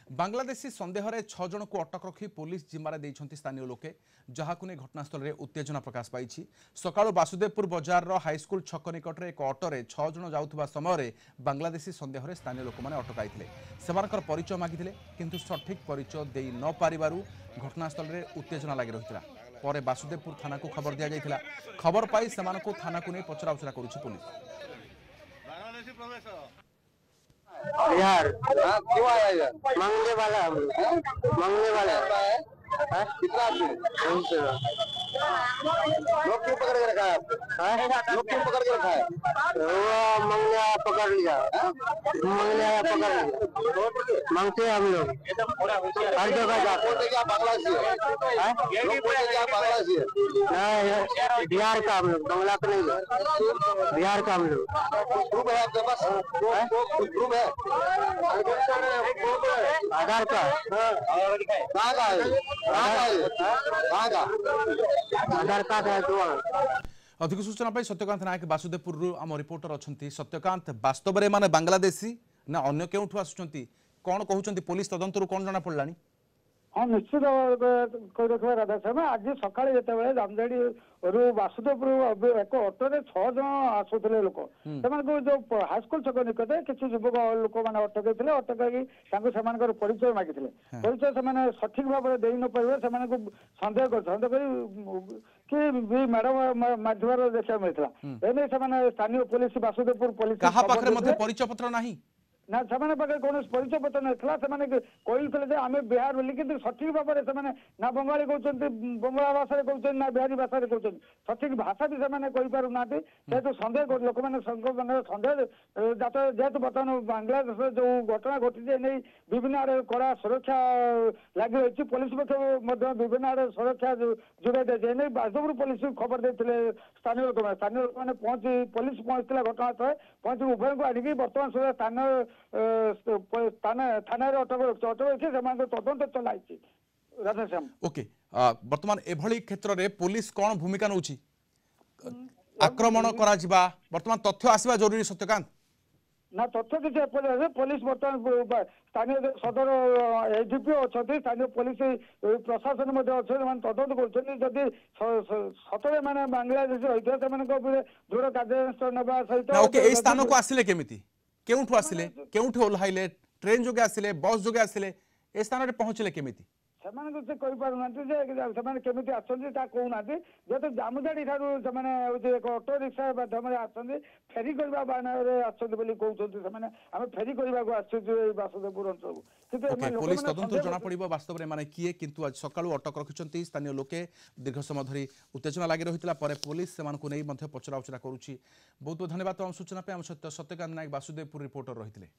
बांग्लादेशी सन्देह में 6 जन को अटक रखी पुलिस जिम्मारे देइछंती स्थानीय लोके जहाकुने घटनास्थल में उत्तेजना प्रकाश पाई। सकाळु वासुदेवपुर बजार हाईस्कूल छक निकट में एक अटोरे 6 जन जाउथबा समय बांग्लादेशी सन्देह में स्थानीय लोक मैंने अटकाई सेमानकर परिचय मागिथिले किंतु सठिक परिचय देई न पारिबारु घटनास्थल में उत्तेजना लगी रही। पर वासुदेवपुर थाना को खबर दि जाइथिला। खबर पाई सेमानकु थाना को नहीं पचराउचरा करुछि पुलिस। यार क्यों आया यार? मांगने वाला मांगने वाला कितना आदमी लोग क्यों पकड़ के रखा है? लोग क्यों पकड़ के रखा है? वो मांगने आया पकड़ लिया, मांगने आया पकड़ लिया। मांगते हैं हम लोग हर जगह जाते हैं। बांग्लादेशी है बिहार का हम लोग, बांग्ला का नहीं, बिहार का हम लोग। प्रूफ है आपके पास? प्रूफ है आधार कार्ड कहाँ का है? कहाँ का आधार कार्ड है तो। अधिक सूचना पाई सत्यकांत नायक वासुदेवपुर आम रिपोर्टर अच्छा। सत्यकांत वास्तव में माने बांग्लादेशी ना अन्य केउठु आसुचंती कौन कहउचंती पुलिस तदंतरु कौन जाना पड़लानी? हाँ निश्चित कही रखा राधा शर्मा आज सका जिते जामझाड़ी वासुदेवपुर एक अटोरे 6 जन आसुले लोक से जो हाईस्कूल छक निकट किसी युवक लोक मैंने अटकई अटक परिचय मागी परिचय से सठिक भाव में दे न पारे से सन्देह कि मैडम माध्यम देखा मिलता एने से स्थानीय पुलिस वासुदेवपुर पुलिस परिचय पत्र ना ना से कौन परिचय पत्र नाला से कहते आम बिहार बोली कि सठिक भाव में ना बंगाली कहते बंगला भाषा कहते ना बिहारी भाषा कहते सठिक भाषा भी से पारना जेहतु सन्देह लोक मैंने सन्देह जेहतु बर्तमान बांग्लादेश जो घटना घटी नहीं विभिन्न आड़े कड़ा सुरक्षा लगी रही पुलिस पक्ष विभिन्न आड़े सुरक्षा जोगाई दिए वासुदेवपुर पुलिस खबर देते स्थानीय लोक मैंने पहुंची पुलिस पहुंचता घटनास्थल पहुंची उभय को आनिकी बर्तमान सुधा स्थानीय थाना अटक रखी तदंत चलाई राधाश्याम। ओके वर्तमान एभली क्षेत्र में पुलिस कौन भूमिका नौ आक्रमण करा वर्तमान तथ्य आसवा जरूरी? सत्यकांत ना तथ्य किसी पुलिस बर्तमान स्थानीय सदर एडीपी अच्छा स्थानीय पुलिस प्रशासन तदंत कर सतरे मैंने बांग्लादेश होता है दृढ़ कार्यानुष्ठान नेबा सहित स्थान को आसिले केमिति केउठु आसिले केउठु ओल्हाइले ट्रेन जोगे आसिले बस जोगे आसिले ए स्थान रे पहुंचले केमिति से कही पारना केमी आसना जेहतु जामुझाड़ी ठारू से एक अटो रिक्शा माध्यम आसते फेरी करने बाहन कहते आम फेरी करने वासुदेवपुर अंचल पुलिस तदंत जना पड़ो वास्तव में किए किंतु आज सकाळु अटक रखिंट स्थानीय लोके दीर्घ समय धरी उत्तेजना लगी रही पुलिस से पचरा उचरा करुच्ची। बहुत बहुत धन्यवाद सूचना आम सत्यकांत नायक वासुदेवपुर रिपोर्टर रही।